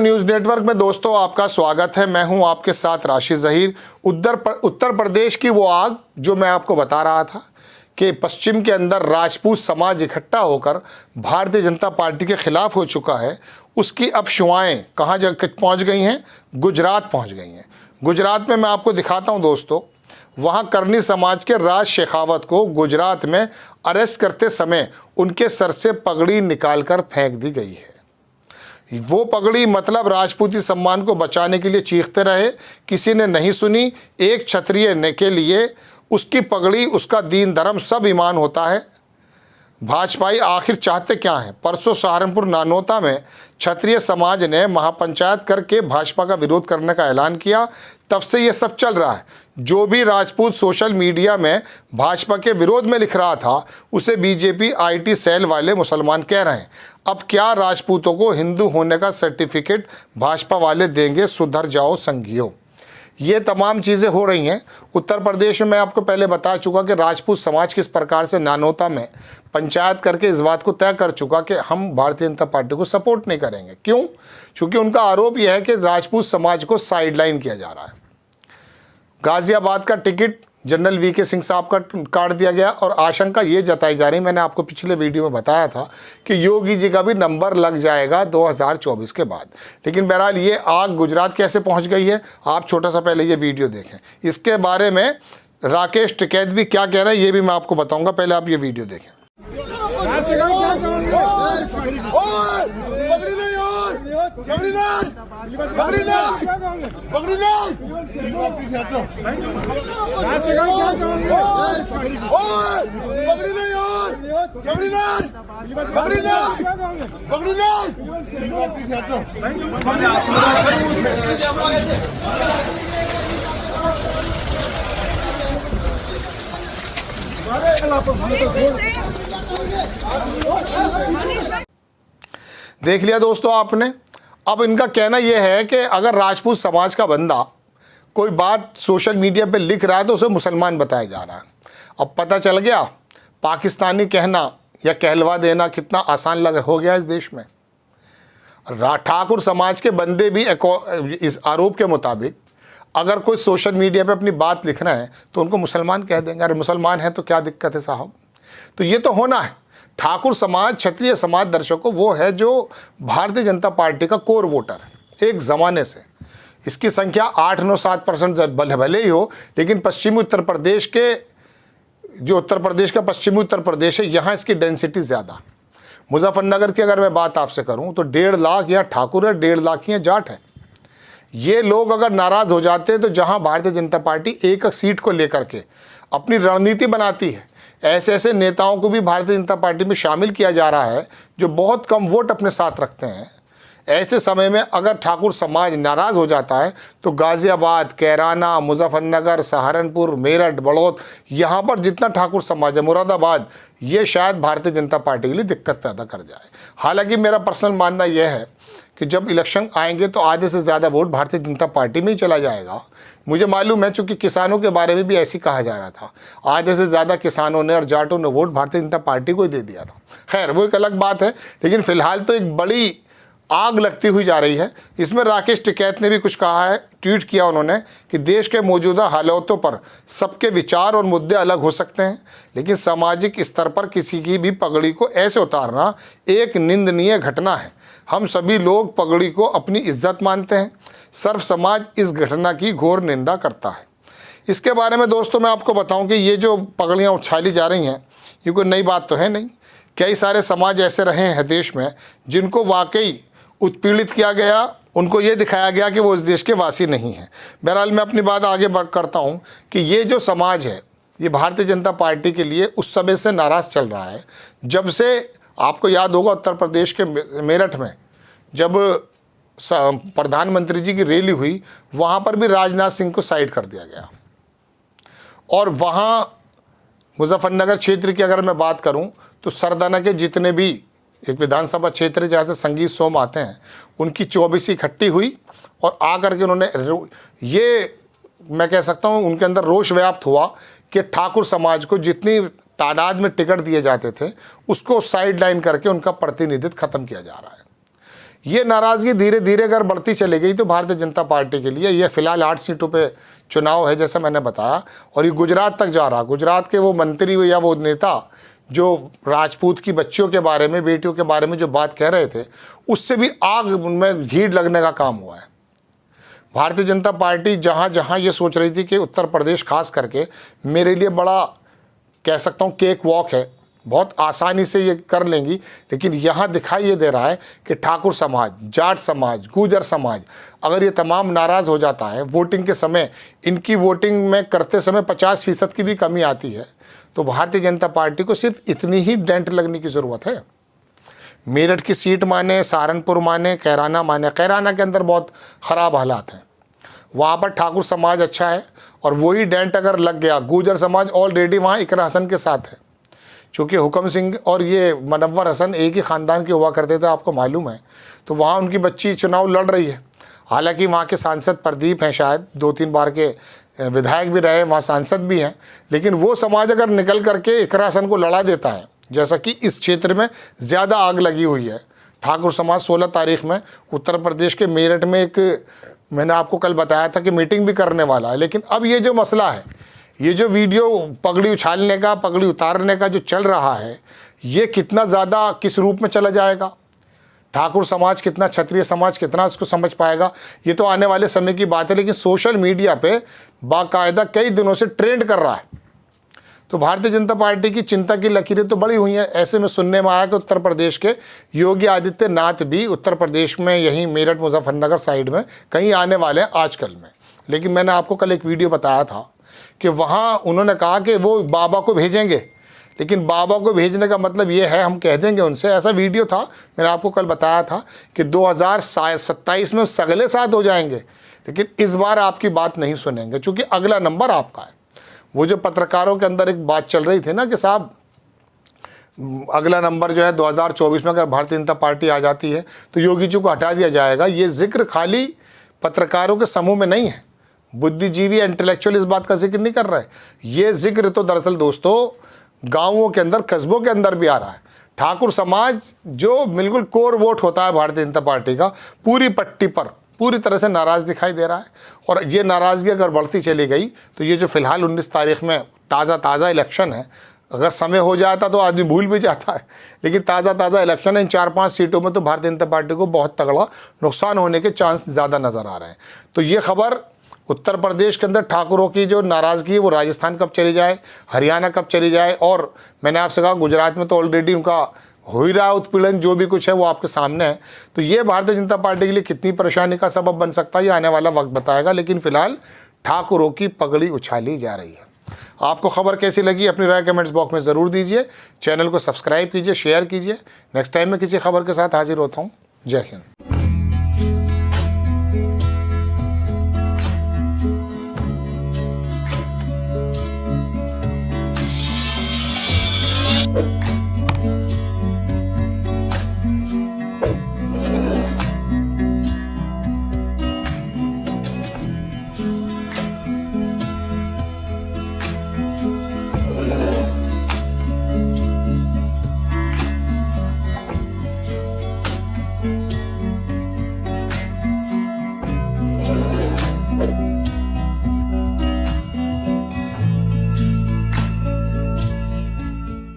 News network में दोस्तों आपका स्वागत है। मैं हूं आपके साथ राशिद ज़हीर। उत्तर प्रदेश की वो आग जो मैं आपको बता रहा था कि पश्चिम के अंदर राजपूत समाज इकट्ठा होकर भारतीय जनता पार्टी के खिलाफ हो चुका है, उसकी अब शुआएं कहाँ पहुँच गई हैं? गुजरात पहुँच गई हैं। गुजरात में मैं आपको दिखाता हूँ दोस्तों, वहाँ करनी समाज के राज शेखावत को गुजरात में अरेस्ट करते समय उनके सर से पगड़ी निकालकर फेंक दी गई है। वो पगड़ी मतलब राजपूती सम्मान को बचाने के लिए चीखते रहे, किसी ने नहीं सुनी। एक क्षत्रिय ने के लिए उसकी पगड़ी, उसका दीन धर्म सब ईमान होता है। भाजपाई आखिर चाहते क्या हैं? परसों सहारनपुर नानोता में क्षत्रिय समाज ने महापंचायत करके भाजपा का विरोध करने का ऐलान किया। तब से ये सब चल रहा है। जो भी राजपूत सोशल मीडिया में भाजपा के विरोध में लिख रहा था, उसे बीजेपी आईटी सेल वाले मुसलमान कह रहे हैं। अब क्या राजपूतों को हिंदू होने का सर्टिफिकेट भाजपा वाले देंगे? सुधर जाओ संघियों। ये तमाम चीज़ें हो रही हैं उत्तर प्रदेश में। मैं आपको पहले बता चुका कि राजपूत समाज किस प्रकार से नानोता में पंचायत करके इस बात को तय कर चुका कि हम भारतीय जनता पार्टी को सपोर्ट नहीं करेंगे। क्यों? क्योंकि उनका आरोप यह है कि राजपूत समाज को साइडलाइन किया जा रहा है। गाजियाबाद का टिकट जनरल वीके सिंह साहब का काट दिया गया और आशंका ये जताई जा रही, मैंने आपको पिछले वीडियो में बताया था कि योगी जी का भी नंबर लग जाएगा 2024 के बाद। लेकिन बहरहाल ये आग गुजरात कैसे पहुंच गई है, आप छोटा सा पहले ये वीडियो देखें। इसके बारे में राकेश टिकैत भी क्या कह रहे हैं ये भी मैं आपको बताऊंगा, पहले आप ये वीडियो देखें। देख लिया दोस्तों आपने। अब इनका कहना यह है कि अगर राजपूत समाज का बंदा कोई बात सोशल मीडिया पे लिख रहा है तो उसे मुसलमान बताया जा रहा है। अब पता चल गया पाकिस्तानी कहना या कहलवा देना कितना आसान हो गया इस देश में। ठाकुर समाज के बंदे भी इस आरोप के मुताबिक अगर कोई सोशल मीडिया पे अपनी बात लिख रहे हैं तो उनको मुसलमान कह देंगे। अरे मुसलमान है तो क्या दिक्कत है साहब? तो ये तो होना है। ठाकुर समाज, क्षत्रिय समाज दर्शकों, वो है जो भारतीय जनता पार्टी का कोर वोटर है एक ज़माने से। इसकी संख्या 8-9-7% भले ही हो, लेकिन पश्चिमी उत्तर प्रदेश के जो उत्तर प्रदेश का पश्चिमी उत्तर प्रदेश है, यहाँ इसकी डेंसिटी ज़्यादा। मुजफ्फरनगर की अगर मैं बात आपसे करूँ तो 1.5 लाख यहाँ ठाकुर है, 1.5 लाख यहाँ जाट है। ये लोग अगर नाराज़ हो जाते हैं तो जहाँ भारतीय जनता पार्टी एक सीट को लेकर के अपनी रणनीति बनाती है, ऐसे ऐसे नेताओं को भी भारतीय जनता पार्टी में शामिल किया जा रहा है जो बहुत कम वोट अपने साथ रखते हैं। ऐसे समय में अगर ठाकुर समाज नाराज़ हो जाता है तो गाज़ियाबाद, कैराना, मुजफ्फरनगर, सहारनपुर, मेरठ, बड़ौद, यहाँ पर जितना ठाकुर समाज है, मुरादाबाद, ये शायद भारतीय जनता पार्टी के लिए दिक्कत पैदा कर जाए। हालांकि मेरा पर्सनल मानना यह है कि जब इलेक्शन आएंगे तो आधे से ज़्यादा वोट भारतीय जनता पार्टी में ही चला जाएगा। मुझे मालूम है, चूँकि किसानों के बारे में भी ऐसी कहा जा रहा था, आधे से ज़्यादा किसानों ने और जाटों ने वोट भारतीय जनता पार्टी को ही दे दिया था। खैर वो एक अलग बात है, लेकिन फ़िलहाल तो एक बड़ी आग लगती हुई जा रही है। इसमें राकेश टिकैत ने भी कुछ कहा है, ट्वीट किया उन्होंने कि देश के मौजूदा हालातों पर सबके विचार और मुद्दे अलग हो सकते हैं, लेकिन सामाजिक स्तर पर किसी की भी पगड़ी को ऐसे उतारना एक निंदनीय घटना है। हम सभी लोग पगड़ी को अपनी इज्जत मानते हैं। सर्व समाज इस घटना की घोर निंदा करता है। इसके बारे में दोस्तों मैं आपको बताऊं कि ये जो पगड़ियाँ उछाली जा रही हैं, ये कोई नई बात तो है नहीं। कई सारे समाज ऐसे रहे हैं देश में जिनको वाकई उत्पीड़ित किया गया, उनको ये दिखाया गया कि वो इस देश के वासी नहीं हैं। बहरहाल मैं अपनी बात आगे करता हूँ कि ये जो समाज है, ये भारतीय जनता पार्टी के लिए उस समय से नाराज़ चल रहा है जब से, आपको याद होगा उत्तर प्रदेश के मेरठ में जब प्रधानमंत्री जी की रैली हुई, वहाँ पर भी राजनाथ सिंह को साइड कर दिया गया। और वहाँ मुजफ्फरनगर क्षेत्र की अगर मैं बात करूँ तो सरदाना के जितने भी एक विधानसभा क्षेत्र है जहाँ से संगीत सोम आते हैं, उनकी 24 इकट्ठी हुई और आकर के उन्होंने, ये मैं कह सकता हूँ उनके अंदर रोष व्याप्त हुआ कि ठाकुर समाज को जितनी तादाद में टिकट दिए जाते थे उसको साइड लाइन करके उनका प्रतिनिधित्व खत्म किया जा रहा है। ये नाराज़गी धीरे धीरे अगर बढ़ती चली गई तो भारतीय जनता पार्टी के लिए ये फिलहाल 8 सीटों पे चुनाव है जैसा मैंने बताया, और ये गुजरात तक जा रहा। गुजरात के वो मंत्री या वो नेता जो राजपूत की बच्चियों के बारे में, बेटियों के बारे में जो बात कह रहे थे, उससे भी आग उनमें घी लगने का काम हुआ है। भारतीय जनता पार्टी जहाँ जहाँ ये सोच रही थी कि उत्तर प्रदेश खास करके मेरे लिए बड़ा, कह सकता हूँ, केक वॉक है, बहुत आसानी से ये कर लेंगी, लेकिन यहाँ दिखाई ये दे रहा है कि ठाकुर समाज, जाट समाज, गुर्जर समाज अगर ये तमाम नाराज़ हो जाता है वोटिंग के समय, इनकी वोटिंग में करते समय 50% की भी कमी आती है, तो भारतीय जनता पार्टी को सिर्फ इतनी ही डेंट लगने की ज़रूरत है। मेरठ की सीट माने, सहारनपुर माने, कैराना माने, कैराना के अंदर बहुत ख़राब हालात हैं, वहाँ पर ठाकुर समाज अच्छा है, और वही डेंट अगर लग गया, गुर्जर समाज ऑलरेडी वहाँ इकरा हसन के साथ है, क्योंकि हुकम सिंह और ये मनव्वर हसन एक ही ख़ानदान के हुआ करते थे, आपको मालूम है। तो वहाँ उनकी बच्ची चुनाव लड़ रही है, हालांकि वहाँ के सांसद प्रदीप हैं, शायद 2-3 बार के विधायक भी रहे, वहाँ सांसद भी हैं, लेकिन वो समाज अगर निकल करके इकरा हसन को लड़ा देता है, जैसा कि इस क्षेत्र में ज़्यादा आग लगी हुई है। ठाकुर समाज 16 तारीख में उत्तर प्रदेश के मेरठ में एक, मैंने आपको कल बताया था कि मीटिंग भी करने वाला है, लेकिन अब ये जो मसला है, ये जो वीडियो पगड़ी उछालने का, पगड़ी उतारने का जो चल रहा है, ये कितना ज़्यादा किस रूप में चला जाएगा, ठाकुर समाज कितना, क्षत्रिय समाज कितना उसको समझ पाएगा, ये तो आने वाले समय की बात है। लेकिन सोशल मीडिया पे बाकायदा कई दिनों से ट्रेंड कर रहा है, तो भारतीय जनता पार्टी की चिंता की लकीरें तो बड़ी हुई हैं। ऐसे में सुनने में आया कि उत्तर प्रदेश के योगी आदित्यनाथ भी उत्तर प्रदेश में यहीं मेरठ मुजफ्फरनगर साइड में कहीं आने वाले हैं आजकल में। लेकिन मैंने आपको कल एक वीडियो बताया था कि वहाँ उन्होंने कहा कि वो बाबा को भेजेंगे, लेकिन बाबा को भेजने का मतलब ये है हम कह देंगे उनसे, ऐसा वीडियो था, मैंने आपको कल बताया था कि 2027 में सगले साथ हो जाएंगे, लेकिन इस बार आपकी बात नहीं सुनेंगे, क्योंकि अगला नंबर आपका है। वो जो पत्रकारों के अंदर एक बात चल रही थी ना कि साहब अगला नंबर जो है 2024 में अगर भारतीय जनता पार्टी आ जाती है तो योगी जी को हटा दिया जाएगा, ये जिक्र खाली पत्रकारों के समूह में नहीं है, बुद्धिजीवी इंटेलेक्चुअल इस बात का जिक्र नहीं कर रहे। ये जिक्र तो दरअसल दोस्तों गांवों के अंदर, कस्बों के अंदर भी आ रहा है। ठाकुर समाज जो बिल्कुल कोर वोट होता है भारतीय जनता पार्टी का, पूरी पट्टी पर पूरी तरह से नाराज़ दिखाई दे रहा है, और ये नाराज़गी अगर बढ़ती चली गई तो ये जो फिलहाल 19 तारीख में ताज़ा इलेक्शन है, अगर समय हो जाता तो आदमी भूल भी जाता है, लेकिन ताज़ा इलेक्शन है, इन 4-5 सीटों में तो भारतीय जनता पार्टी को बहुत तगड़ा नुकसान होने के चांस ज़्यादा नज़र आ रहे हैं। तो ये खबर उत्तर प्रदेश के अंदर ठाकुरों की जो नाराज़गी है वो राजस्थान कब चली जाए, हरियाणा कब चली जाए, और मैंने आपसे कहा गुजरात में तो ऑलरेडी उनका हो ही रहा उत्पीड़न, जो भी कुछ है वो आपके सामने है। तो ये भारतीय जनता पार्टी के लिए कितनी परेशानी का सबब बन सकता है ये आने वाला वक्त बताएगा, लेकिन फिलहाल ठाकुरों की पगड़ी उछाली जा रही है। आपको खबर कैसी लगी अपनी राय कमेंट्स बॉक्स में ज़रूर दीजिए, चैनल को सब्सक्राइब कीजिए, शेयर कीजिए। नेक्स्ट टाइम मैं किसी खबर के साथ हाजिर होता हूँ। जय हिंद।